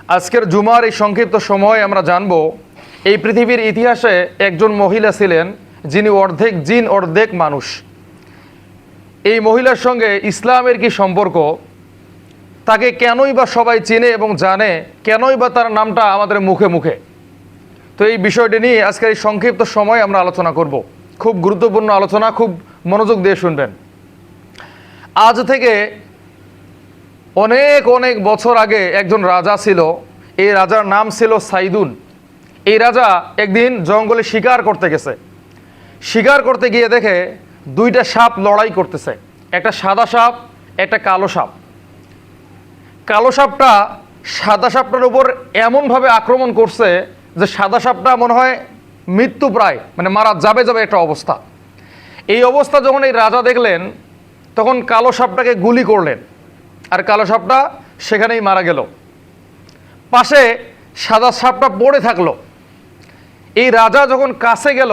আজকের জুমার এই সংক্ষিপ্ত সময় আমরা জানব এই পৃথিবীর ইতিহাসে একজন মহিলা ছিলেন যিনি অর্ধেক জিন অর্ধেক মানুষ। এই মহিলার সঙ্গে ইসলামের কি সম্পর্ক, তাকে কেনই বা সবাই চেনে এবং জানে, কেনই বা তার নামটা আমাদের মুখে মুখে। তো এই বিষয়টি নিয়ে আজকের এই সংক্ষিপ্ত সময় আমরা আলোচনা করব। খুব গুরুত্বপূর্ণ আলোচনা, খুব মনোযোগ দিয়ে শুনবেন। আজ থেকে অনেক অনেক বছর আগে একজন রাজা ছিল। এই রাজার নাম ছিল সাইদুন। এই রাজা একদিন জঙ্গলে শিকার করতে গেছে। শিকার করতে গিয়ে দেখে দুইটা সাপ লড়াই করতেছে, একটা সাদা সাপ, একটা কালো সাপ। কালো সাপটা সাদা সাপটার উপর এমনভাবে আক্রমণ করছে যে সাদা সাপটা মনে হয় মৃত্যু প্রায়, মানে মারা যাবে যাবে একটা অবস্থা। এই অবস্থা যখন এই রাজা দেখলেন তখন কালো সাপটাকে গুলি করলেন, আর কালো সাপটা সেখানেই মারা গেল। পাশে সাদা সাপটা পড়ে থাকলো। এই রাজা যখন কাছে গেল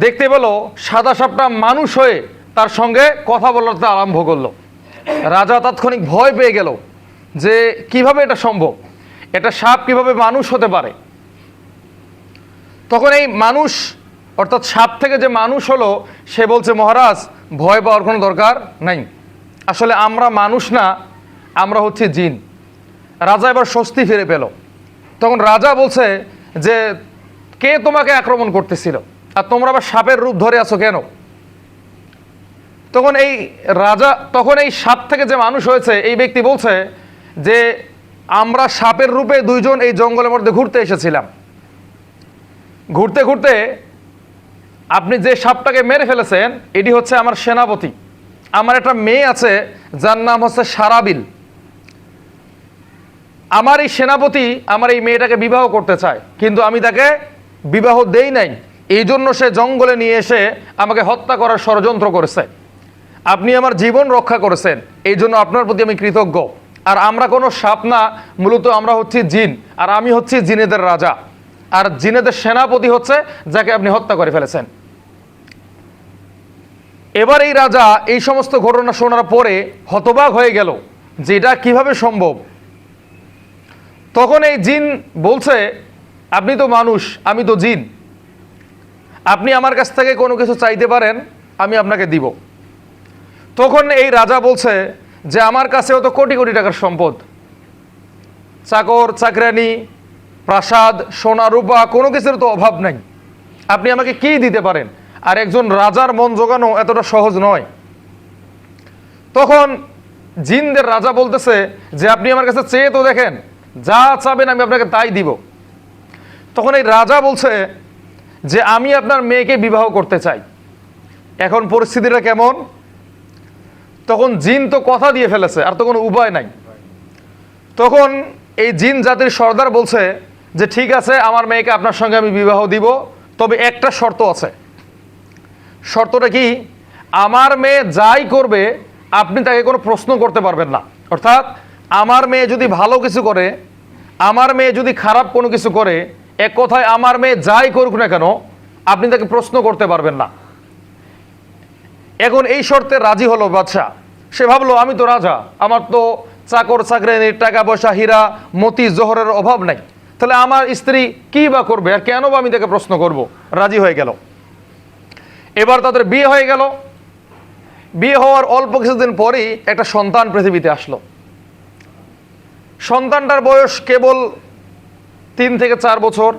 দেখতে পেল সাদা সাপটা মানুষ হয়ে তার সঙ্গে কথা বলতে আরম্ভ করলো। রাজা তাৎক্ষণিক ভয় পেয়ে গেল যে কিভাবে এটা সম্ভব, এটা সাপ কিভাবে মানুষ হতে পারে। তখন এই মানুষ অর্থাৎ সাপ থেকে যে মানুষ হলো সে বলছে, মহারাজ ভয় পাওয়ার কোনো দরকার নাই, আসলে আমরা মানুষ না, আমরা হচ্ছে জিন। রাজা এবার স্বস্তি ফিরে পেল। তখন রাজা বলছে যে কে তোমাকে আক্রমণ করতেছিল, আর তোমরা আবার সাপের রূপ ধরে আছো কেন? তখন এই সাপ থেকে যে মানুষ হয়েছে এই ব্যক্তি বলছে যে আমরা সাপের রূপে দুইজন এই জঙ্গলের মধ্যে ঘুরতে এসেছিলাম। ঘুরতে ঘুরতে আপনি যে সাপটাকে মেরে ফেলেছেন এটি হচ্ছে আমার সেনাপতি। আমার একটা মেয়ে আছে যার নাম হচ্ছে সারাবিল। আমার এই সেনাপতি আমার এই মেয়েটাকে বিবাহ করতে চায়, কিন্তু আমি তাকে বিবাহ দেই নাই। এই জন্য সে জঙ্গলে নিয়ে এসে আমাকে হত্যা করার ষড়যন্ত্র করেছে। আপনি আমার জীবন রক্ষা করেছেন, এই জন্য আপনার প্রতি আমি কৃতজ্ঞ। আর আমরা কোনো সাপ না, মূলত আমরা হচ্ছি জিন, আর আমি হচ্ছি জিনেদের রাজা, আর জিনেদের সেনাপতি হচ্ছে যাকে আপনি হত্যা করে ফেলেছেন। এবার এই রাজা এই সমস্ত ঘটনা শোনার পরে হতবাক হয়ে গেল যে এটা কিভাবে সম্ভব। তখন এই জিন বলছে, আপনি তো মানুষ, আমি তো জিন, আপনি আমার কাছ থেকে কোনো কিছু চাইতে পারেন, আমি আপনাকে দিব। তখন এই রাজা বলছে যে আমার কাছেও তো কোটি কোটি টাকার সম্পদ, চাকর চাকরানি, প্রাসাদ, সোনা রূপা, কোনো কিছুর তো অভাব নাই, আপনি আমাকে কি দিতে পারেন? আর একজন রাজার মন জোগানো এতটা সহজ নয়। তখন জিনদের রাজা বলতেছে যে আপনি আমার কাছে চেয়ে তো দেখেন, যা চাবেন আমি আপনাকে তাই দিব। তখন এই রাজা বলছে যে আমি আপনার মেয়েকে বিবাহ করতে চাই। এখন পরিস্থিতিটা কেমন? তখন জিন তো কথা দিয়ে ফেলেছে, আর তো কোনো উপায় নাই। তখন এই জিন জাতির সর্দার বলছে যে ঠিক আছে, আমার মেয়েকে আপনার সঙ্গে আমি বিবাহ দিব, তবে একটা শর্ত আছে। শর্তটা কি? আমার মেয়ে যাই করবে আপনি তাকে কোনো প্রশ্ন করতে পারবেন না। অর্থাৎ আমার মেয়ে যদি ভালো কিছু করে, আমার মেয়ে যদি খারাপ কোনো কিছু করে, এক কথায় আমার মেয়ে যাই করুক না কেন আপনি তাকে প্রশ্ন করতে পারবেন না। এখন এই শর্তে রাজি হলো বাদশা। সে ভাবলো আমি তো রাজা, আমার তো চাকর চাকরানির, টাকা পয়সা, হীরা মতি জহরের অভাব নাই, তাহলে আমার স্ত্রী কি বা করবে, আর কেন বা আমি তাকে প্রশ্ন করব? রাজি হয়ে গেল। এবার তাদের বিয়ে হয়ে গেল। বিয়ে হওয়ার অল্প কিছুদিন পরেই একটা সন্তান পৃথিবীতে আসলো। সন্তানটার বয়স কেবল 3 থেকে 4 বছর।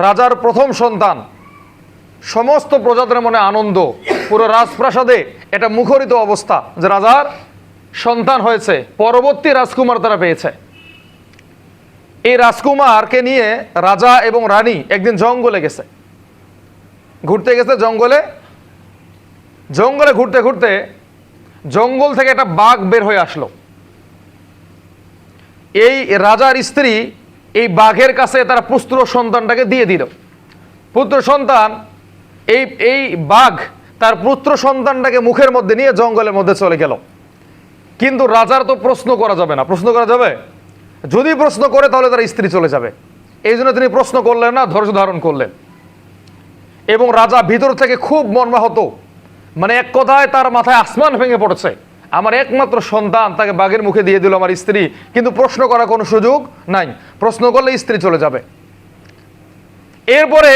রাজার প্রথম সন্তান। সমস্ত প্রজাদের মনে আনন্দ, পুরো রাজপ্রাসাদে এটা মুখরিত অবস্থা যে রাজার সন্তান হয়েছে, পরবর্তী রাজকুমার তারা পেয়েছে। এই রাজকুমারকে নিয়ে রাজা এবং রানী একদিন জঙ্গলে গেছে, ঘুরতে গেছে। জঙ্গলে ঘুরতে ঘুরতে জঙ্গল থেকে একটা বাঘ বের হয়ে আসলো। এই রাজার স্ত্রী এই কাছে তার পুত্র সন্তানটাকে দিয়ে দিল। পুত্র সন্তান, এই বাঘ তার পুত্র সন্তানটাকে মুখের মধ্যে নিয়ে জঙ্গলের মধ্যে চলে গেল। কিন্তু রাজার তো প্রশ্ন করা যাবে না। প্রশ্ন করা যাবে? যদি প্রশ্ন করে তাহলে তার স্ত্রী চলে যাবে। এই জন্য তিনি প্রশ্ন করলেন না, ধৈর্য ধারণ করলেন। এবং রাজা ভিতর থেকে খুব মর্মাহত, মানে এক কথায় তার মাথায় আসমান ভেঙে পড়েছে। আমার একমাত্র সন্তান, তাকে বাঘের মুখে দিয়ে দিল আমার স্ত্রী, কিন্তু প্রশ্ন করার কোনো সুযোগ নাই, প্রশ্ন করলে স্ত্রী চলে যাবে। এরপরে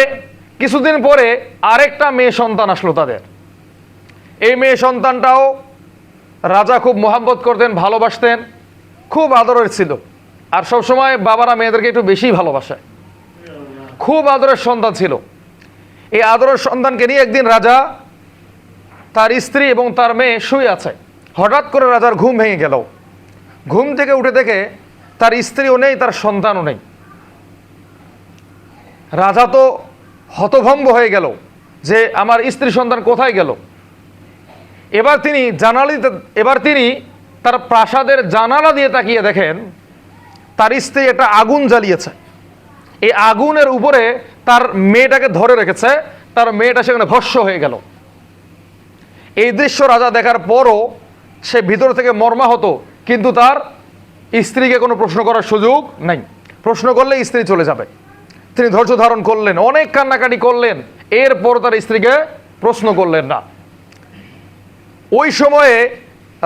কিছুদিন পরে আরেকটা মেয়ে সন্তান আসলো তাদের। এই মেয়ে সন্তানটাও রাজা খুব মোহাব্বত করতেন, ভালোবাসতেন, খুব আদরের ছিল। আর সবসময় বাবারা মেয়েদেরকে একটু বেশি ভালোবাসে, খুব আদরের সন্তান ছিল। এই আদরের সন্তানকে নিয়ে একদিন রাজা, তার স্ত্রী এবং তার মেয়ে শুয়ে আছে। হঠাৎ করে রাজার ঘুম ভেঙে গেল। ঘুম থেকে উঠে দেখে তার স্ত্রীও নেই, তার সন্তানও নেই। রাজা তো হতভম্ব হয়ে গেল যে আমার স্ত্রী সন্তান কোথায় গেল। এবার তিনি তার প্রাসাদের জানালা দিয়ে তাকিয়ে দেখেন তার স্ত্রী একটা আগুন জ্বালিয়েছে। এই আগুনের উপরে তার মেয়েটাকে ধরে রেখেছে, তার মেয়েটা সেখানে ভস্ম হয়ে গেল। এই দৃশ্য রাজা দেখার পরও সে ভিতর থেকে মর্মাহত, কিন্তু তার স্ত্রীকে কোনো প্রশ্ন করার সুযোগ নাই। প্রশ্ন করলে স্ত্রী চলে যাবে। তিনি ধৈর্য ধারণ করলেন, অনেক কান্নাকাটি করলেন, এরপর তার স্ত্রীকে প্রশ্ন করলেন না। ওই সময়ে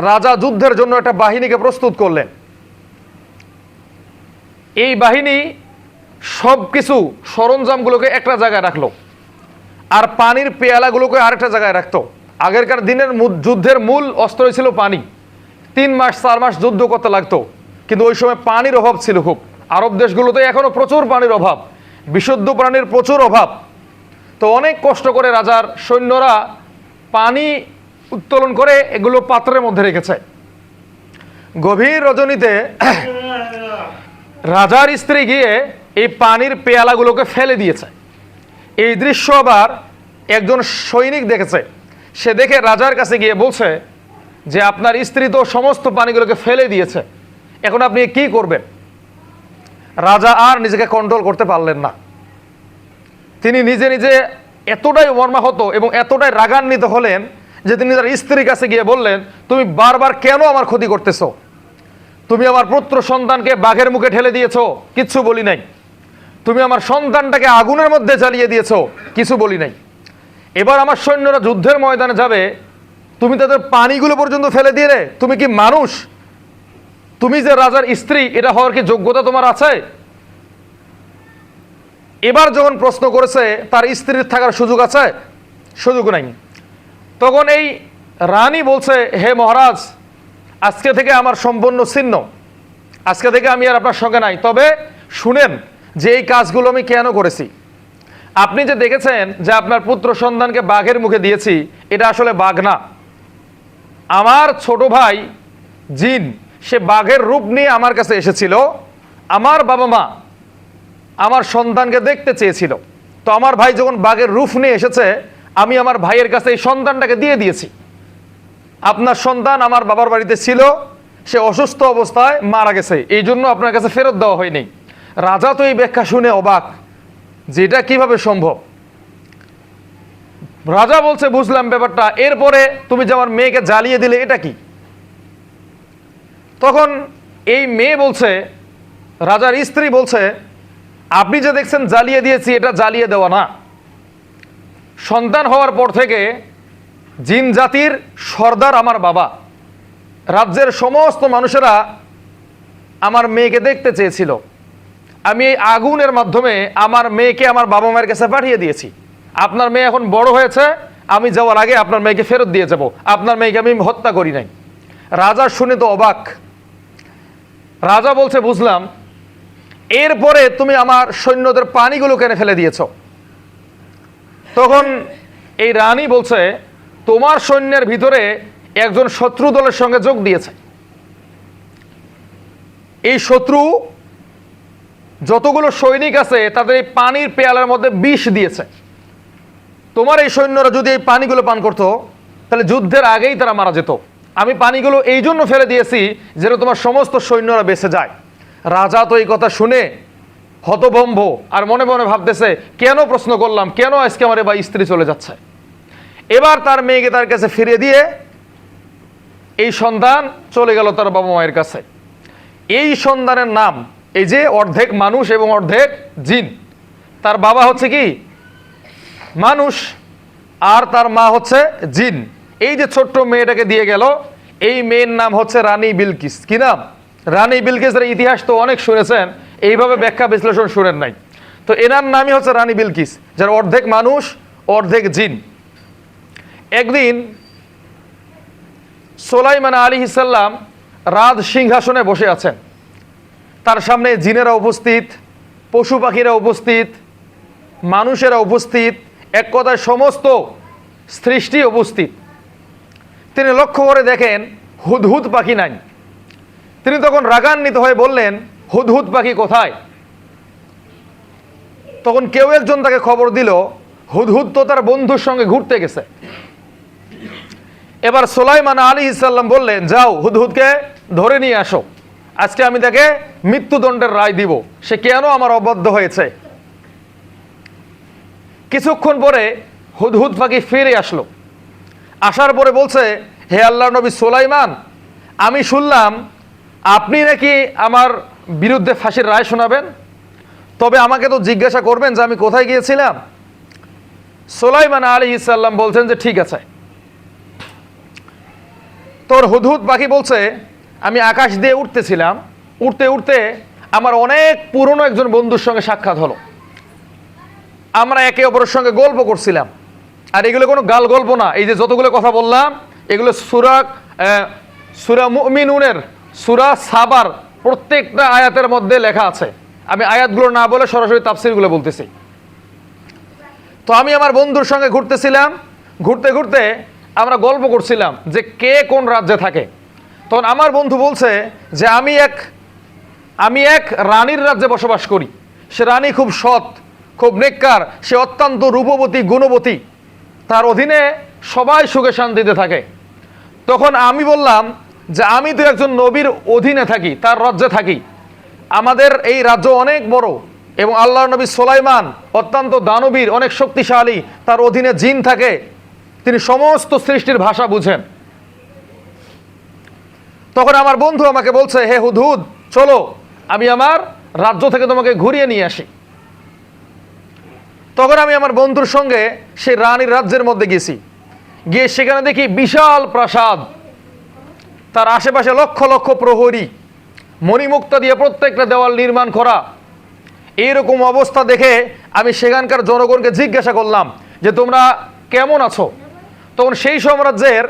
রাজা যুদ্ধের জন্য একটা বাহিনীকে প্রস্তুত করলেন। এই বাহিনী সব কিছু সরঞ্জামগুলোকে একটা জায়গায় রাখলো, আর পানির পেয়ালাগুলোকে আরেকটা জায়গায় রাখতো। আগেরকার দিনের যুদ্ধের মূল অস্ত্র ছিল পানি। 3 মাস 4 মাস যুদ্ধ করতে লাগতো, কিন্তু ওই সময় পানির অভাব ছিল খুব। আরব দেশগুলোতে এখনো প্রচুর পানির অভাব, বিশুদ্ধ পানির প্রচুর অভাব। তো অনেক কষ্ট করে রাজার সৈন্যরা পানি উত্তোলন করে এগুলো পাত্রের মধ্যে রেখেছে। গভীর রজনীতে রাজার স্ত্রী গিয়ে এই পানির পেয়ালাগুলোকে ফেলে দিয়েছে। এই দৃশ্য আবার একজন সৈনিক দেখেছে। সে দেখে রাজার কাছে গিয়ে বলছে যে আপনার স্ত্রী তো সমস্ত পানিগুলোকে ফেলে দিয়েছে, এখন আপনি কি করবেন? রাজা আর নিজেকে কন্ট্রোল করতে পারলেন না। তিনি নিজে নিজে এতটাই মর্মাহত এবং এতটাই রাগান্বিত হলেন যে তিনি তার স্ত্রীর কাছে গিয়ে বললেন, তুমি বারবার কেন আমার ক্ষতি করতেছো? তুমি আমার পুত্র সন্তানকে বাঘের মুখে ঠেলে দিয়েছো, কিচ্ছু বলি নাই। তুমি আমার সন্তানটাকে আগুনের মধ্যে জ্বালিয়ে দিয়েছো, কিছু বলি নাই। এবার আমার সৈন্যরা যুদ্ধের ময়দানে যাবে, তুমি তাদের পানিগুলো পর্যন্ত ফেলে দিয়ে রে, তুমি কি মানুষ? তুমি যে রাজার স্ত্রী, এটা হওয়ার কি যোগ্যতা তোমার আছে? এবার যখন প্রশ্ন করেছে তার স্ত্রীর থাকার সুযোগ আছে, সুযোগ নাই। তখন এই রানী বলছে, হে মহারাজ, আজকে থেকে আমার সম্পূর্ণ ছিন্ন, আজকে থেকে আমি আর আপনার সঙ্গে নাই। তবে শুনেন যে এই কাজগুলো আমি কেন করেছি। আপনি যে দেখেছেন যে আপনার পুত্র সন্তানকে বাঘের মুখে দিয়েছি, এটা আসলে বাঘ না। আমার ছোট ভাই জিন, সে বাঘের রূপ নিয়ে আমার কাছে এসেছিল। আমার বাবা মা আমার সন্তানকে দেখতে চেয়েছিল, তো আমার ভাই যখন বাঘের রূপ নিয়ে এসেছে, আমি আমার ভাইয়ের কাছে এই সন্তানটাকে দিয়ে দিয়েছি। আপনার সন্তান আমার বাবার বাড়িতে ছিল, সে অসুস্থ অবস্থায় মারা গেছে, এই জন্য আপনার কাছে ফেরত দেওয়া হয়নি। রাজা তো এই ব্যাখ্যা শুনে অবাক, যেটা কিভাবে সম্ভব। রাজা বলছে, বুঝলাম ব্যাপারটা, এরপরে তুমি যে আমার মেয়েকে জ্বালিয়ে দিলে, এটা কি? তখন এই মেয়ে বলছে, রাজার স্ত্রী বলছে, আপনি যে দেখছেন জ্বালিয়ে দিয়েছি, এটা জ্বালিয়ে দেওয়া না। সন্তান হওয়ার পর থেকে জিন জাতির সর্দার আমার বাবা, রাজ্যের সমস্ত মানুষেরা আমার মেয়েকে দেখতে চেয়েছিল। আমি এই আগুনের মাধ্যমে আমার মেয়েকে আমার বাবা মায়ের কাছে পাঠিয়ে দিয়েছি। আপনার মেয়ে এখন বড় হয়েছে, আমি যাওয়ার আগে আপনার মেয়েকে ফেরত দিয়ে যাব। আপনার মেয়েকে আমি হত্যা করি নাই। রাজা শুনে তো অবাক। রাজা বলছে, বুঝলাম, এরপরে তুমি আমার সৈন্যদের পানিগুলো কেন ফেলে দিয়েছ? তখন এই রানী বলছে, তোমার সৈন্যের ভিতরে একজন শত্রু দলের সঙ্গে যোগ দিয়েছে। এই শত্রু যতগুলো সৈনিক আছে তাদের এই পানির পেয়ালার মধ্যে বিষ দিয়েছে। তোমার এই সৈন্যরা যদি এই পানিগুলো পান করতো, তাহলে যুদ্ধের আগেই তারা মারা যেত। আমি পানিগুলো এই জন্য ফেলে দিয়েছি যেন তোমার সমস্ত সৈন্যরা বেঁচে যায়। রাজা তো এই কথা শুনে হতভম্ব, আর মনে মনে ভাবতেছে, কেন প্রশ্ন করলাম, কেন আজকে আমার এবার স্ত্রী চলে যাচ্ছে। এবার তার মেয়েকে তার কাছে ফিরিয়ে দিয়ে এই সন্তান চলে গেল তার বাবা মায়ের কাছে। এই সন্তানের নাম, এই যে অর্ধেক মানুষ এবং অর্ধেক জিন, তার বাবা হচ্ছে কি মানুষ আর তার মা হচ্ছে জিন। এই যে ছোট্ট মেয়েটাকে দিয়ে গেল, এই মেয়ের নাম হচ্ছে রানী বিলকিস। কি নাম? রানী বিলকিসের ইতিহাস তো অনেক শুনেছেন, এইভাবে ব্যাখ্যা বিশ্লেষণ শুনেন নাই। তো এনার নামই হচ্ছে রানী বিলকিস, যার অর্ধেক মানুষ অর্ধেক জিন। একদিন সুলাইমান আলাইহিস সালাম রাজ সিংহাসনে বসে আছেন, তার সামনে জিনেরা উপস্থিত, পশু পাখিরা উপস্থিত, মানুষেরা উপস্থিত, এক কথায় সমস্ত সৃষ্টি উপস্থিত। তিনি লক্ষ্য করে দেখেন হুদহুদ পাখি নাই। তিনি তখন রাগান্বিত হয়ে বললেন, হুদহুদ পাখি কোথায়? তখন কেউ একজন তাকে খবর দিল, হুদহুদ তো তার বন্ধুর সঙ্গে ঘুরতে গেছে। এবার সুলাইমান আলাইহিস সালাম বললেন, যাও হুদহুদকে ধরে নিয়ে আসো, আজকে আমি তাকে মৃত্যুদণ্ডের রায় দিব, সে কেন আমার অবাধ্য হয়েছে। কিছুক্ষণ পরে হুদহুদ পাখি ফিরে আসলো। আসার পরে বলছে, হে আল্লাহর নবী সুলাইমান, আমি শুনলাম আপনি নাকি আমার বিরুদ্ধে ফাঁসির রায় শোনাবেন, তবে আমাকে তো জিজ্ঞাসা করবেন যে আমি কোথায় গিয়েছিলাম। সুলাইমান আলাইহিস সালাম বলছেন যে ঠিক আছে। তোর হুদহুদ পাখি বলছে, আমি আকাশ দিয়ে উঠতেছিলাম, উঠতে উঠতে আমার অনেক পুরনো একজন বন্ধুর সঙ্গে সাক্ষাৎ হলো। আমরা একে অপরের সঙ্গে গল্প করছিলাম। আর এগুলো কোনো গাল গল্প না, এই যে যতগুলো কথা বললাম এগুলো সূরা মুমিনুনের সূরা সাবার প্রত্যেকটা আয়াতের মধ্যে লেখা আছে। আমি আয়াতগুলো না বলে সরাসরি তাফসীরগুলো বলতেছি। তো আমি আমার বন্ধুর সঙ্গে ঘুরতেছিলাম, ঘুরতে ঘুরতে আমরা গল্প করছিলাম যে কে কোন রাজ্যে থাকে। তখন আমার বন্ধু বলছে যে আমি এক রানীর রাজ্যে বসবাস করি। সে রানী খুব সৎ, খুব নেককার, সে অত্যন্ত রূপবতী, গুণবতী, তার অধীনে সবাই সুখে শান্তিতে থাকে। তখন আমি বললাম যে আমি তো একজন নবীর অধীনে থাকি, তার রাজ্যে থাকি। আমাদের এই রাজ্য অনেক বড় এবং আল্লাহর নবী সুলাইমান অত্যন্ত দানবীর, অনেক শক্তিশালী, তার অধীনে জিন থাকে, তিনি সমস্ত সৃষ্টির ভাষা বুঝেন। তখন আমার বন্ধু আমাকে বলছে, হে হুদহুদ, চলো আমি আমার রাজ্য থেকে তোমাকে ঘুরিয়ে নিয়ে আসি। তখন আমি আমার বন্ধুর সঙ্গে সেই রানীর রাজ্যের মধ্যে গেছি, গিয়ে সেখানে দেখি বিশাল প্রাসাদ, তার আশেপাশে লক্ষ লক্ষ প্রহরী, মণিমুক্তা দিয়ে প্রত্যেকটা দেওয়াল নির্মাণ করা। এইরকম অবস্থা দেখে আমি সেখানকার জনগণকে জিজ্ঞাসা করলাম যে তোমরা কেমন আছো। তখন সেই সাম্রাজ্যের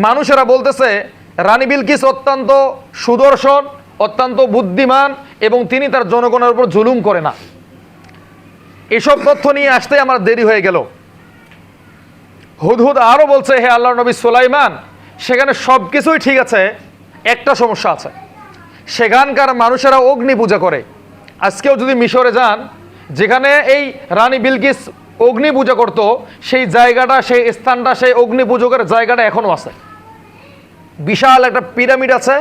মানুষেরা বলতেছে, রানী বিলকিস অত্যন্ত সুদর্শন, অত্যন্ত বুদ্ধিমান এবং তিনি তার জনগণের উপর জুলুম করে না। এসব তথ্য নিয়ে আসতে আমার দেরি হয়ে গেল। হুদহুদ আরও বলছে, হে আল্লাহর নবী সুলাইমান, সেখানে সব কিছুই ঠিক আছে, একটা সমস্যা আছে, সেখানকার মানুষেরা অগ্নি পূজা করে। আজকেও যদি মিশরে যান, যেখানে এই রানী বিলকিস অগ্নি পূজা করত, সেই জায়গাটা, সেই স্থানটা, সেই অগ্নি পূজকের জায়গাটা এখনো আছে। বিশাল একটা পিরামিড আছে,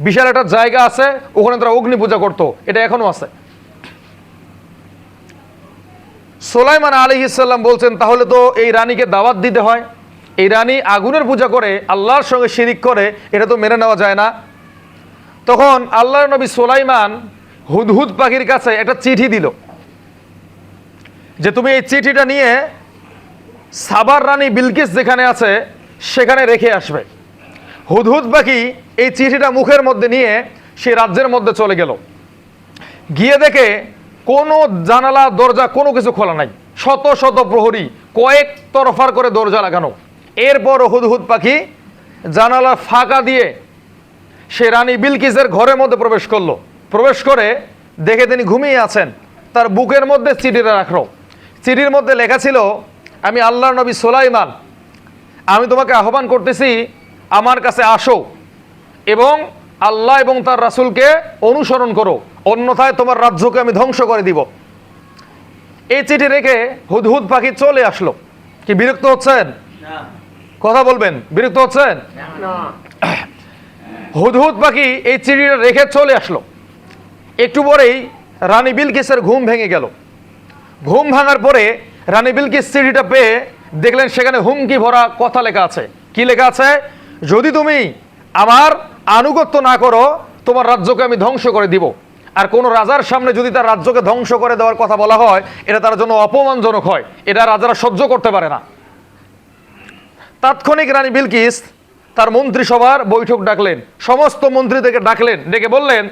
বিশাল একটা জায়গা আছে, ওখানে তারা অগ্নি পূজা করতো, এটা এখনো আছে। সুলাইমান আলাইহিস সালাম বলছেন, তাহলে তো এই রানীকে দাওয়াত দিতে হয়। এই রানী আগুনের পূজা করে, আল্লাহর সঙ্গে শিরিক করে, এটা তো মেনে নেওয়া যায় না। তখন আল্লাহর নবী সুলাইমান হুদহুদ পাখির কাছে একটা চিঠি দিল যে তুমি এই চিঠিটা নিয়ে সাবার রানী বিলকিস যেখানে আছে সেখানে রেখে আসবে। হুদহুদ পাখি এই চিঠিটা মুখের মধ্যে নিয়ে সে রাজ্যের মধ্যে চলে গেল। গিয়ে দেখে কোনো জানালা দরজা কোনো কিছু খোলা নাই, শত শত প্রহরী, কয়েক তরফার করে দরজা লাগানো। এরপর হুদহুদ পাখি জানালা ফাঁকা দিয়ে সে রানী বিলকিসের ঘরের মধ্যে প্রবেশ করলো। প্রবেশ করে দেখে তিনি ঘুমিয়ে আছেন, তার বুকের মধ্যে চিঠিটা রাখলো। চিঠির মধ্যে লেখা ছিল, আমি আল্লাহর নবী সুলাইমান, আমি তোমাকে আহ্বান করতেছি, আমার কাছে আসো এবং আল্লাহ এবং তার রাসূলকে অনুসরণ করো, অন্যথায় তোমার রাজ্যকে আমি ধ্বংস করে দিব। এই চিঠি রেখে হুদহুদ পাখি চলে আসলো। কি বিরক্ত হচ্ছেন? কথা বলবেন, বিরক্ত হচ্ছেন? হুদহুদ পাখি এই চিঠিটা রেখে চলে আসলো। একটু পরেই রানী বিলকিসের ঘুম ভেঙে গেল। ঘুম ভাঙার পরে রানী বিলকিস চিঠিটা পেয়ে দেখলেন সেখানে হুমকি ভরা কথা লেখা আছে। কি লেখা আছে? যদি তুমি আমার আনুগত্য না করো, তোমার রাজ্যকে আমি ধ্বংস করে দিব। আর কোন রাজার সামনে যদি তার রাজ্যকে ধ্বংস করে দেওয়ার কথা বলা হয়, এটা তার জন্য অপমানজনক হয়, এটা রাজারা সহ্য করতে পারে না। তাৎক্ষণিক রানী বিলকিস তার মন্ত্রিসভার বৈঠক ডাকলেন, সমস্ত মন্ত্রীদেরকে ডাকলেন, ডেকে বললেন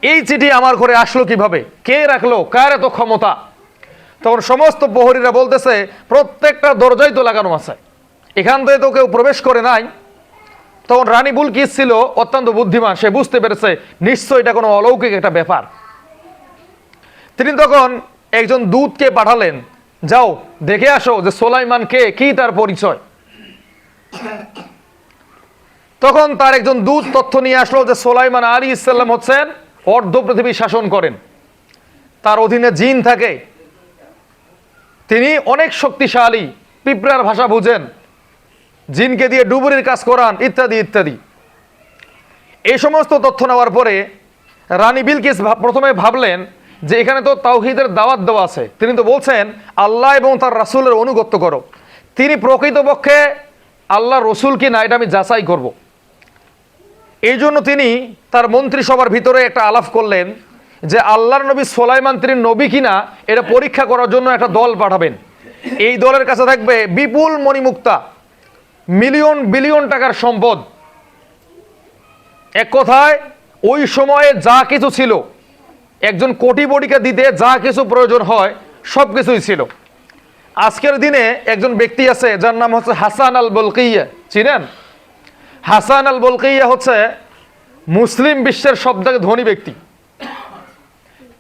এই চিঠি আমার ঘরে আসলো কিভাবে, কে রাখলো, কার এত ক্ষমতা? তখন সমস্ত প্রহরীরা বলতেছে প্রত্যেকটা দরজাই তো লাগানো আছে, এখান থেকে তো কেউ প্রবেশ করে নাই। তখন রানী বিলকিস ছিল অত্যন্ত বুদ্ধিমান, সে বুঝতে পেরেছে নিশ্চয়ই এটা কোনো অলৌকিক একটা ব্যাপার। তিনি তখন একজন দূতকে পাঠালেন, যাও দেখে আসো যে সুলাইমান কে, কি তার পরিচয়। তখন তার একজন দূত তথ্য নিয়ে আসলো যে সুলাইমান আলাইহিস সালাম হচ্ছেন অর্ধ পৃথিবী শাসন করেন, তার অধীনে জিন থাকে, তিনি অনেক শক্তিশালী, পিঁপড়ার ভাষা বুঝেন, জিনকে দিয়ে ডুবুরির কাজ করান, ইত্যাদি ইত্যাদি। এই সমস্ত তথ্য নেওয়ার পরে রানী বিলকিস প্রথমে ভাবলেন যে এখানে তো তাওহীদের দাওয়াত দেওয়া আছে, তিনি তো বলছেন আল্লাহ এবং তার রাসূলের অনুগত্য করো, তিনি প্রকৃতপক্ষে আল্লাহ রসুল কি না এটা আমি যাচাই করব। এই জন্য তিনি তার মন্ত্রিসভার ভিতরে একটা আলাপ করলেন যে আল্লাহর নবী সুলাইমান তিনি নবী কিনা এটা পরীক্ষা করার জন্য একটা দল পাঠাবেন। এই দলের কাছে থাকবে বিপুল মণিমুক্তা, মিলিয়ন বিলিয়ন টাকার সম্পদ। এক কথায় ওই সময়ে যা কিছু ছিল, একজন কোটিপতিকে দিতে যা কিছু প্রয়োজন হয় সব কিছুই ছিল। আজকের দিনে একজন ব্যক্তি আছে যার নাম হচ্ছে হাসান আল বলকিয়া, চিনেন? হাসান আল বলকিয়া হচ্ছে মুসলিম বিশ্বের সবথেকে ধনী ব্যক্তি।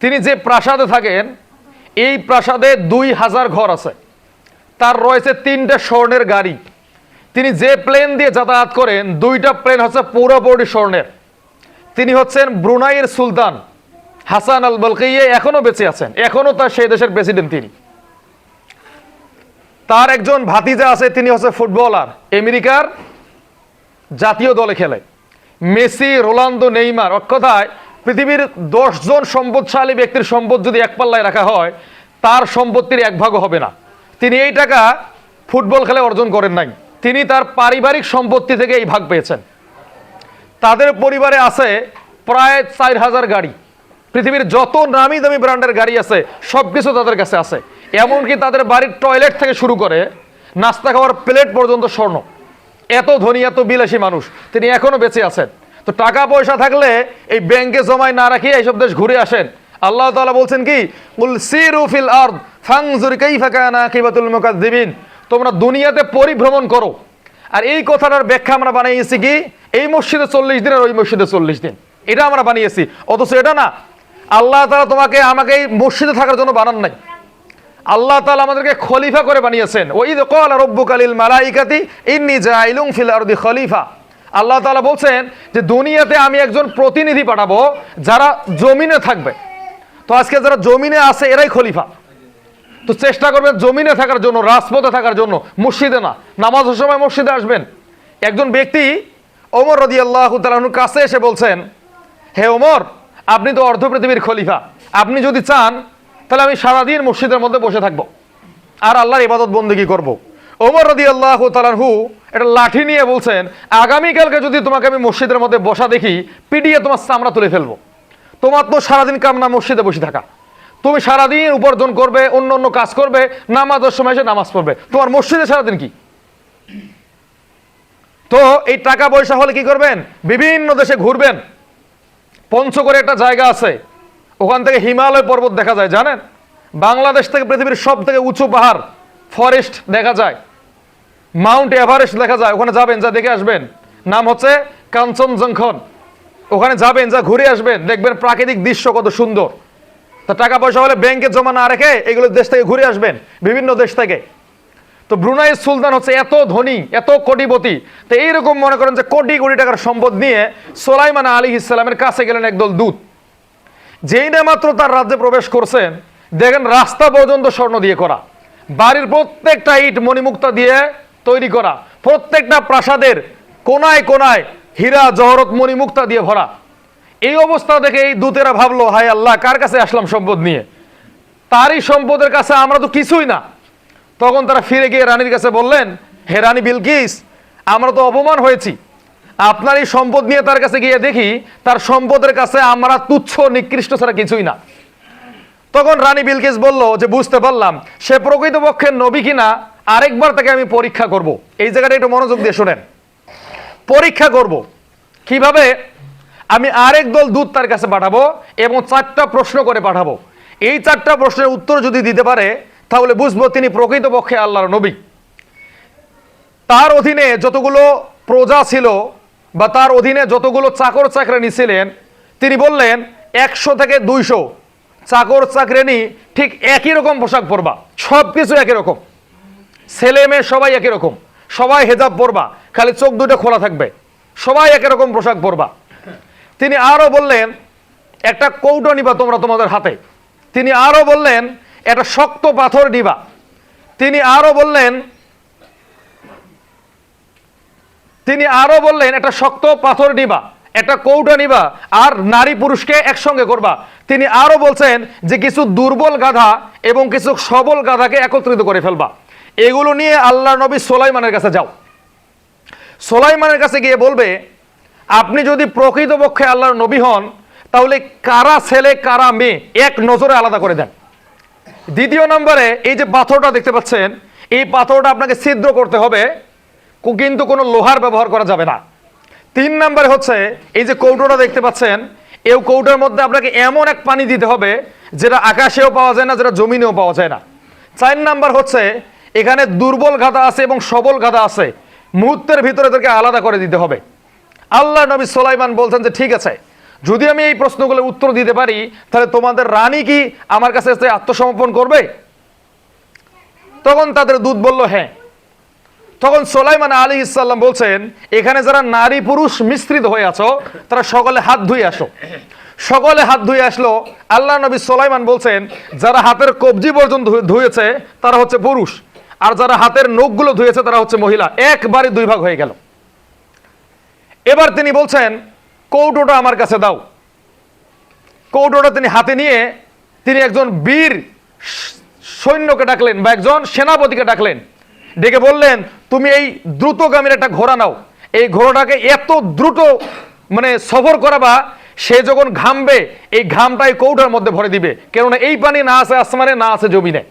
তিনি যে প্রাসাদে থাকেন এই প্রাসাদে 2000 ঘর আছে, তার রয়েছে 3টে স্বর্ণের গাড়ি, তিনি যে প্লেন দিয়ে যাতায়াত করেন 2টা প্লেন হচ্ছে পুরোপুরি স্বর্ণের। তিনি হচ্ছেন ব্রুনাইয়ের সুলতান হাসান আল বলকিয়া, এখনো বেঁচে আছেন, এখনো তার সেই দেশের প্রেসিডেন্ট তিনি। তার একজন ভাতিজা আছে, তিনি হচ্ছে ফুটবলার, আমেরিকার জাতীয় দলে খেলে, মেসি, রোনালদো, নেইমার। এক কথায় পৃথিবীর 10 জন সম্পদশালী ব্যক্তির সম্পদ যদি এক পাল্লায় রাখা হয় তার সম্পত্তির 1 ভাগও হবে না। তিনি এই টাকা ফুটবল খেলে অর্জন করেন নাই, তিনি তার পারিবারিক সম্পত্তি থেকে এই ভাগ পেয়েছেন। তাদের পরিবারে আছে প্রায় 4000 গাড়ি, পৃথিবীর যত নামি দামি ব্র্যান্ডের গাড়ি আছে সবকিছু তাদের কাছে আছে, এমনকি তাদের বাড়ির টয়লেট থেকে শুরু করে নাস্তা খাওয়ার প্লেট পর্যন্ত স্বর্ণ। এত ধনী, এত বিলাসী মানুষ, তিনি এখনো বেঁচে আছেন। তো টাকা পয়সা থাকলে এই ব্যাংকে জমায় না রাখিয়ে এইসব দেশ ঘুরে আসেন। আল্লাহ তাআলা বলছেন কি, কুল সিরু ফিল আরদ ফানজুর কাইফা কানা আকিবাতুল মুকাজ্জিবিন, তোমরা দুনিয়াতে পরিভ্রমণ করো। আর এই কথাটার ব্যাখ্যা আমরা বানিয়েছি কি, এই মসজিদে 40 দিন আর ওই মসজিদে 40 দিন, এটা আমরা বানিয়েছি। অথচ এটা না, আল্লাহ তাআলা তোমাকে আমাকে এই মসজিদে থাকার জন্য বানান নাই, আল্লাহ তাআলা আমাদেরকে খলিফা করে বানিয়েছেন। ওয়াইদ ক্বালা রাব্বুকা লিল মালাইকাতি ইন্নী জাইলুন ফিল আরদি খলিফা। আল্লাহ তাআলা বলছেন যে দুনিয়াতে আমি একজন প্রতিনিধি পাঠাবো যারা জমিনে থাকবে। তো আজকে যারা জমিনে আছে এরাই খলিফা। তো চেষ্টা করবেন জমিনে থাকার জন্য, রাজপথে থাকার জন্য, মসজিদে না। নামাজের সময় মসজিদে আসবেন। একজন ব্যক্তি ওমর রাদিয়াল্লাহু তাআলার কাছে এসে বলছেন, হে ওমর, আপনি তো অর্ধ পৃথিবীর খলিফা, আপনি যদি চান তাহলে আমি সারাদিন মসজিদের মধ্যে বসে থাকবো আর আল্লাহর ইবাদত বন্দেগী করব। ওমর রাদিয়াল্লাহু তাআলা একটা লাঠি নিয়ে বলছেন, আগামীকালকে যদি তোমাকে আমি মসজিদের মধ্যে বসা দেখি, পিটিয়ে তোমার চামড়া তুলে ফেলবো। তোমার তো সারাদিন কাম না মসজিদে বসে থাকা, তুমি সারাদিন উপার্জন করবে, অন্য অন্য কাজ করবে, নামাজের সময় এসে নামাজ পড়বে, তোমার মসজিদে সারাদিন কি? তো এই টাকা পয়সা হলে কি করবেন? বিভিন্ন দেশে ঘুরবেন। পঞ্চগড়ে একটা জায়গা আছে, ওখান থেকে হিমালয় পর্বত দেখা যায়, জানেন? বাংলাদেশ থেকে পৃথিবীর সব থেকে উঁচু পাহাড় ফরেস্ট দেখা যায়, মাউন্ট এভারেস্ট দেখা যায়। ওখানে যাবেন, যা দেখে আসবেন। নাম হচ্ছে কাঞ্চনজঙ্ঘা। ওখানে যাবেন, যা ঘুরে আসবেন, দেখবেন প্রাকৃতিক দৃশ্য কত সুন্দর। তা টাকা পয়সা হলে ব্যাংকে জমা না রেখে এগুলো দেশ থেকে ঘুরে আসবেন, বিভিন্ন দেশ থেকে। তো ব্রুনাইয়ের সুলতান হচ্ছে এত ধনী, এত কোটিপতি। তো এইরকম মনে করেন যে কোটি কোটি টাকার সম্পদ নিয়ে সুলাইমান আলাইহিস সালামের কাছে গেলেন একদল দূত। যেই না মাত্র তার রাজ্যে প্রবেশ করছেন, দেখেন রাস্তা পর্যন্ত স্বর্ণ দিয়ে করা, বাড়ির প্রত্যেকটা ইট মণিমুক্তা দিয়ে তৈরি করা, প্রত্যেকটা প্রাসাদের কোনায় কোনায় হীরা জহরত মণিমুক্তা দিয়ে ভরা। এই অবস্থা দেখে এই দূতেরা ভাবলো, হায় আল্লাহ, কার কাছে আসলাম সম্পদ নিয়ে, তারই সম্পদের কাছে আমরা তো কিছুই না। তখন তারা ফিরে গিয়ে রানীর কাছে বললেন, হে রানী বিলকিস, আমরা তো অপমান হয়েছি, আপনার এই সম্পদ নিয়ে তার কাছে গিয়ে দেখি তার সম্পদের কাছে আমরা তুচ্ছ নিকৃষ্ট ছাড়া কিছুই না। তখন রানী বিলকিস বলল যে বুঝতে পারলাম সে প্রকৃতপক্ষে নবী কিনা, আরেকবার তাকে আমি পরীক্ষা করব। এই জায়গাটা একটু মনোযোগ দিয়ে শোনেন। পরীক্ষা করব কিভাবে আমি আরেক দল দূত তার কাছে পাঠাবো এবং 4টা প্রশ্ন করে পাঠাবো। এই 4টা প্রশ্নের উত্তর যদি দিতে পারে তাহলে বুঝবো তিনি প্রকৃতপক্ষে আল্লাহর নবী। তার অধীনে যতগুলো প্রজা ছিল বা তার অধীনে যতগুলো চাকর চাকরানি ছিলেন, তিনি বললেন 100 থেকে 200 চাকর চাকরানি ঠিক একই রকম পোশাক পরবা, সব কিছু একই রকম, ছেলে মেয়ে সবাই একই রকম, সবাই হেজাব পরবা, খালি চোখ দুটো খোলা থাকবে, সবাই একই রকম পোশাক পরবা। তিনি আরো বললেন একটা কৌটো নিবা তোমরা তোমাদের হাতে। তিনি আরো বললেন একটা শক্ত পাথর নিবা। তিনি আরো বললেন একটা শক্ত পাথর নিবা, একটা কৌটো নিবা, আর নারী পুরুষকে একসঙ্গে করবা। তিনি আরো বলছেন যে কিছু দুর্বল গাধা এবং কিছু সবল গাধাকে একত্রিত করে ফেলবা। এগুলো নিয়ে আল্লাহ নবী সুলাইমানের কাছে যাও। সুলাইমানের কাছে গিয়ে বলবে আপনি যদি প্রকৃতপক্ষে আল্লাহর নবী হন তাহলে কারা ছেলে কারা মেয়ে এক নজরে আলাদা করে দেন। দ্বিতীয় নম্বরে এই যে পাথরটা দেখতে পাচ্ছেন, এই পাথরটা আপনাকে ছিদ্র করতে হবে, কিন্তু কোনো লোহার ব্যবহার করা যাবে না। 3 নম্বরে হচ্ছে এই যে কৌটোটা দেখতে পাচ্ছেন, এই কৌটোর মধ্যে আপনাকে এমন এক পানি দিতে হবে যেটা আকাশেও পাওয়া যায় না, যেটা জমিনেও পাওয়া যায় না। 4 নাম্বার হচ্ছে এখানে দুর্বল গাধা আছে এবং সবল গাধা আছে, মুহূর্তের ভিতরে তাদেরকে আলাদা করে দিতে হবে। আল্লাহ নবী সুলাইমান বলছেন যে ঠিক আছে, যদি আমি এই প্রশ্নগুলোর উত্তর দিতে পারি তাহলে তোমাদের রানী কি আমার কাছে এসে আত্মসমর্পণ করবে? তখন তাদের দূত বলল হ্যাঁ। তখন সুলাইমান আলাইহিস সালাম বলছেন এখানে যারা নারী পুরুষ মিশ্রিত হয়ে আছো তারা সকলে হাত ধুয়ে আসো। সকলে হাত ধুয়ে আসলো। আল্লাহ নবী সুলাইমান বলছেন যারা হাতের কবজি পর্যন্ত ধুয়েছে তারা হচ্ছে পুরুষ, আর যারা হাতের নখগুলো ধুয়েছে তারা হচ্ছে মহিলা। একবারে 2 ভাগ হয়ে গেল। এবার তিনি বলছেন কৌটোটা আমার কাছে দাও। কৌটোটা তিনি হাতে নিয়ে তিনি একজন বীর সৈন্যকে ডাকলেন বা একজন সেনাপতিকে ডাকলেন, ডেকে বললেন তুমি এই দ্রুতগামীর একটা ঘোড়া নাও, এই ঘোড়াটাকে এত দ্রুত সফর করাবা সে যখন ঘামবে এই ঘামটাই কৌটার মধ্যে ভরে দিবে, কেননা এই পানি না আছে আসমানে না আছে জমিনে।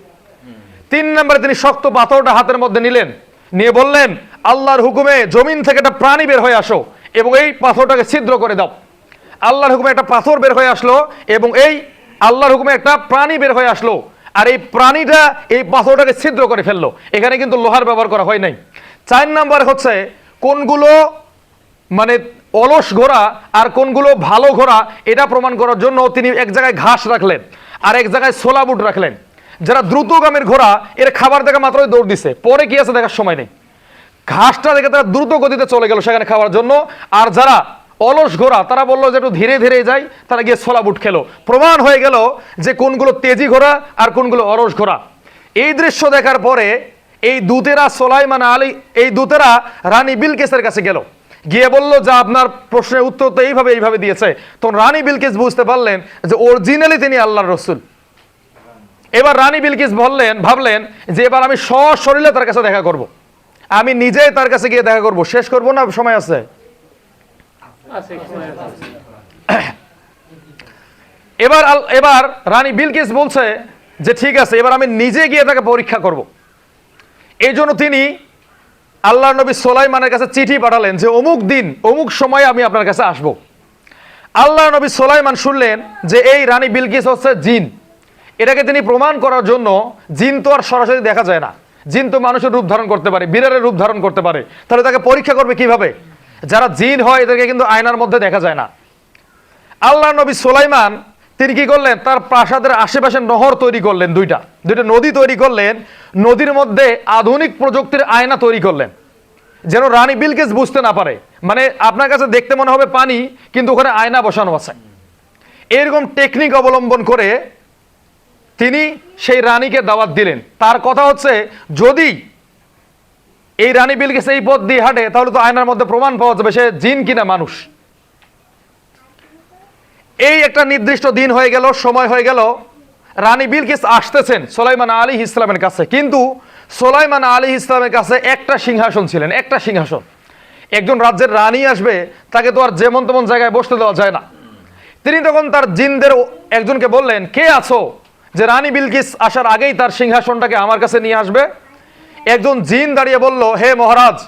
3 নম্বরে তিনি শক্ত পাথরটা হাতের মধ্যে নিলেন, নিয়ে বললেন আল্লাহর হুকুমে জমিন থেকে একটা প্রাণী বের হয়ে আসো এবং এই পাথরটাকে ছিদ্র করে দাও। আল্লাহর হুকুমে একটা পাথর বের হয়ে আসলো এবং এই আল্লাহর হুকুমে একটা প্রাণী বের হয়ে আসলো, আর এই প্রাণীটা এই পাথরটাকে ছিদ্র করে ফেললো। এখানে কিন্তু লোহার ব্যবহার করা হয় নাই। 4 নম্বর হচ্ছে কোনগুলো অলস ঘোড়া আর কোনগুলো ভালো ঘোড়া এটা প্রমাণ করার জন্য তিনি এক জায়গায় ঘাস রাখলেন আর এক জায়গায় ছোলা বুট রাখলেন। যারা দ্রুতগামীর ঘোড়া এর খাবার দেখা মাত্রই দৌড় দিছে, পরে কি আছে দেখার সময় নেই। ঘাসটা দেখে তারা দ্রুত গতিতে চলে গেল সেখানে খাওয়ার জন্য। আর যারা অলস ঘোড়া তারা বললো যে একটু ধীরে ধীরে যাই, তারা গিয়ে ছোলা বুট খেলো। প্রমাণ হয়ে গেল যে কোনগুলো তেজি ঘোড়া আর কোনগুলো অলস ঘোড়া। এই দৃশ্য দেখার পরে এই দূতেরা এই দূতেরা রানী বিলকিসের কাছে গেল, গিয়ে বলল যে আপনার প্রশ্নের উত্তর তো এইভাবে দিয়েছে। তখন রানী বিলকিস বুঝতে পারলেন যে অরিজিনালি তিনি আল্লাহর রসুল। এবার রানী বিলকিস ভাবলেন যে এবার আমি সশরীরে তার কাছে দেখা করব, আমি নিজেই তার কাছে গিয়ে দেখা করব। শেষ করব না সময় আছে? এবার রানী বিলকিস বলছে যে ঠিক আছে, এবার আমি নিজে গিয়ে তাকে পরীক্ষা করব। এই জন্য তিনি আল্লাহ নবী সুলাইমানের কাছে চিঠি পাঠালেন যে অমুক দিন অমুক সময় আমি আপনার কাছে আসব। আল্লাহ নবী সুলাইমান শুনলেন যে এই রানী বিলকিস হচ্ছে জিন। এটাকে তিনি প্রমাণ করার জন্য, জিন তো আর সরাসরি দেখা যায় না, জিন তো মানুষের রূপ ধারণ করতে পারে, বিড়ালের রূপ ধারণ করতে পারে, তাহলে তাকে পরীক্ষা করবে কিভাবে? যারা জিন হয় এদেরকে কিন্তু আয়নার মধ্যে দেখা যায় না। আল্লাহ নবী সুলাইমান তিনি কি করলেন, তার প্রাসাদের আশেপাশে নহর তৈরি করলেন, দুইটা নদী তৈরি করলেন, নদীর মধ্যে আধুনিক প্রযুক্তির আয়না তৈরি করলেন যেন রানী বিলকিস বুঝতে না পারে। আপনার কাছে দেখতে মনে হবে পানি, কিন্তু ওখানে আয়না বসানো আছে। এরকম টেকনিক অবলম্বন করে তিনি সেই রানীকে দাওয়াত দিলেন। তার কথা হচ্ছে যদি এই রানী বিলকিস এই পথ দিয়ে হাঁটে তাহলে তো আয়নার মধ্যে প্রমাণ পাওয়া যাবে সে জিন কিনা মানুষ। এই একটা নির্দিষ্ট দিন হয়ে গেল, সময় হয়ে গেল, রানী বিলকিস আসতেছেন সুলাইমান আলাইহিস ইসলামের কাছে। কিন্তু সুলাইমান আলাইহিস ইসলামের কাছে একটা সিংহাসন ছিলেন, একটা সিংহাসন। একজন রাজ্যের রানী আসবে তাকে তো আর যেমন তেমন জায়গায় বসতে দেওয়া যায় না। তিনি তখন তার জিনদের একজনকে বললেন, কে আছো যে রানী বিলকিস আসার আগেই তার সিংহাসনটাকে আমার কাছে নিয়ে আসবে? একজন জিন দাঁড়িয়ে বলল, হে মহারাজ,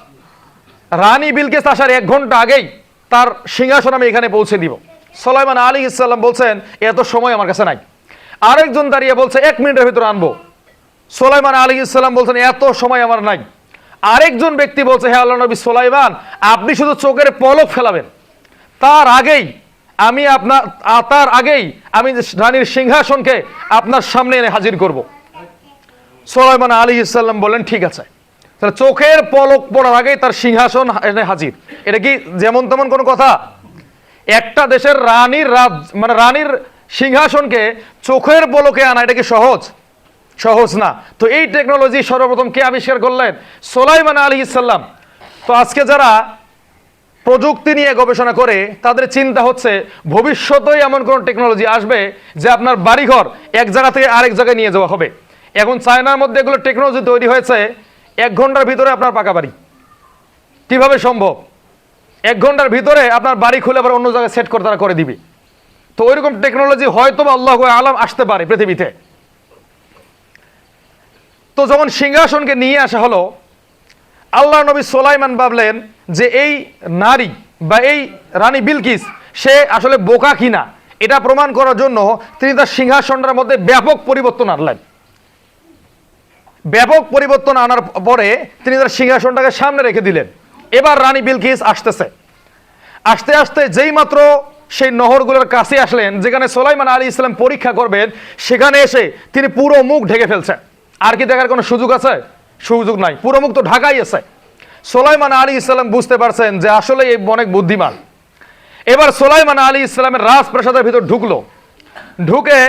রানী বিলকিস আসার 1 ঘন্টা আগেই তার সিংহাসন আমি এখানে পৌঁছে দিব। সুলাইমান আলাইহিস সালাম বলছেন এত সময় আমার কাছে নাই। আরেকজন দাঁড়িয়ে বলছে 1 মিনিটের ভিতরে আনবো। সুলাইমান আলাইহিস সালাম বলছেন এত সময় আমার নাই। আরেকজন ব্যক্তি বলছে, হে আল্লাহর নবী সুলাইমান, আপনি শুধু চোখের পলক ফেলাবেন, তার আগেই আমি রানীর সিংহাসনকে আপনার সামনে এনে হাজির করব। সুলাইমান আলাইহিস সালাম বললেন ঠিক আছে। তাহলে চোখের পলক পড়ার আগেই তার সিংহাসন এনে হাজির, এটা কি যেমন তেমন কোনো কথা? একটা দেশের রানীর সিংহাসনকে চোখের পলকে আনা, এটা কি সহজ না। তো এই টেকনোলজি সর্বপ্রথম কে আবিষ্কার করলেন? সুলাইমান আলাইহিস সালাম। তো আজকে যারা প্রযুক্তি নিয়ে গবেষণা করে তাদের চিন্তা হচ্ছে ভবিষ্যতেই এমন কোন টেকনোলজি আসবে যে আপনার বাড়িঘর এক জায়গা থেকে আরেক জায়গায় নিয়ে যাওয়া হবে। এখন চায়নার মধ্যে এগুলো টেকনোলজি তৈরি হয়েছে, 1 ঘন্টার ভিতরে আপনার পাকা বাড়ি। কিভাবে সম্ভব? 1 ঘন্টার ভিতরে আপনার বাড়ি খুলে আবার অন্য জায়গায় সেট করে তারা করে দিবে। তো ওইরকম টেকনোলজি হয়তো বা আল্লাহু আলাম আসতে পারে পৃথিবীতে। তো যখন সিংহাসনকে নিয়ে আসা হলো, আল্লাহ নবী সুলাইমান ভাবলেন যে এই নারী বা এই রানী বিলকিস সে আসলে বোকা কিনা, এটা প্রমাণ করার জন্য তিনি তার সিংহাসনটার মধ্যে ব্যাপক পরিবর্তন আনলেন। ব্যাপক পরিবর্তন আনার পরে তিনি তার সিংহাসনটাকে সামনে রেখে দিলেন। এবার রানী বিলকিস আস্তে আস্তে যেই মাত্র সেই নহরগুলোর কাছে আসলেন যেখানে সুলাইমান আলাইহিস সালাম পরীক্ষা করবেন, সেখানে এসে তিনি পুরো মুখ ঢেকে ফেলছেন। আর কি দেখার কোনো সুযোগ আছে? সুযোগ নাই, পুরো মুখ তো ঢাকাই আছে। সুলাইমান আলাইহিস সালাম বুঝতে পারছেন যে আসলে এই অনেক বুদ্ধিমান। এবার সুলাইমান আলাইহিস সালামের রাজপ্রাসাদের ভিতর ঢুকে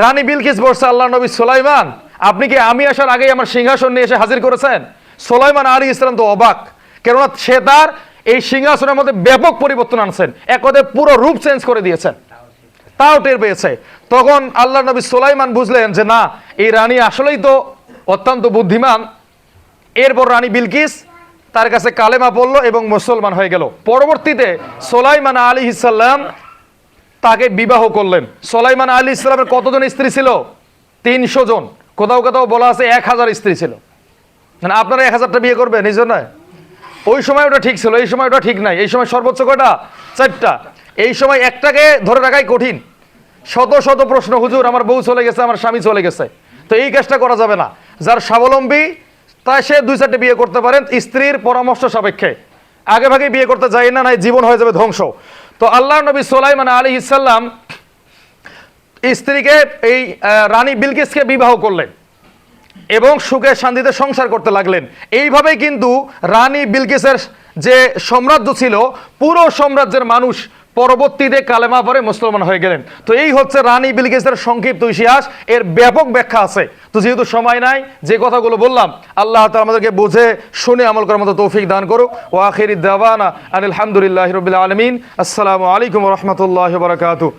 রানী বিলকিস বলছে, আল্লাহ নবী সুলাইমান, আপনি কি আমি আসার আগেই আমার সিংহাসন নিয়ে এসে হাজির করেছেন? সুলাইমান আলাইহিস সালাম তো অবাক, কেননা সে তার এই সিংহাসনের মধ্যে ব্যাপক পরিবর্তন আনছেন, এক কথায় পুরো রূপ চেঞ্জ করে দিয়েছেন, তাও টের পেয়েছে। তখন আল্লাহ নবী সুলাইমান বুঝলেন যে না, এই রানী আসলেই তো অত্যন্ত বুদ্ধিমান। এরপর রানী বিলকিস তার কাছে কালেমা পড়লো এবং মুসলমান হয়ে গেল। পরবর্তীতে সুলাইমান আলাইহিস সালাম তাকে বিবাহ করলেন। সুলাইমান আলাইহিস সালামের কতজন স্ত্রী ছিল? 300 জন। কোথাও কোথাও বলা আছে 1000 স্ত্রী ছিল। মানে আপনারা 1000টা বিয়ে করবেন এই জন্য? ওই সময় ওটা ঠিক ছিল, এই সময় ওটা ঠিক নাই। এই সময় সর্বোচ্চ কয়টা? 4টা। এই সময় একটাকে ধরে রাখাই কঠিন। শত প্রশ্ন, হুজুর আমার বউ চলে গেছে, আমার স্বামী চলে গেছে, তো এই কাজটা করা যাবে না। যার স্বাবলম্বী তাই সে 2-4টে বিয়ে করতে পারেন স্ত্রীর পরামর্শ সাপেক্ষে। আগে ভাগে বিয়ে করতে যাই না, নাই জীবন হয়ে যাবে ধ্বংস। তো আল্লাহ নবী সুলাইমান আলাইহিস সালাম স্ত্রীকে এই রানী বিলকিসকে বিবাহ করলেন এবং সুখে শান্তিতে সংসার করতে লাগলেন। এইভাবেই কিন্তু রানী বিলকিসের যে সাম্রাজ্য ছিল, পুরো সাম্রাজ্যের মানুষ পরবর্তীতে কালেমা পড়ে মুসলমান হয়ে গেলেন। তো এই হচ্ছে রানী বিলকিসের সংক্ষিপ্ত ইতিহাস, এর ব্যাপক ব্যাখ্যা আছে। তো যেহেতু সময় নাই, যে কথাগুলো বললাম, আল্লাহ তাআলা আমাদেরকে বুঝে শুনে আমল করার মতো তৌফিক দান করুক। ওয়া আখিরি দাওয়ানা আলহামদুলিল্লাহি রাব্বিল আলামিন। আসসালামু আলাইকুম ওয়া রাহমাতুল্লাহি ওয়া বারাকাতুহু।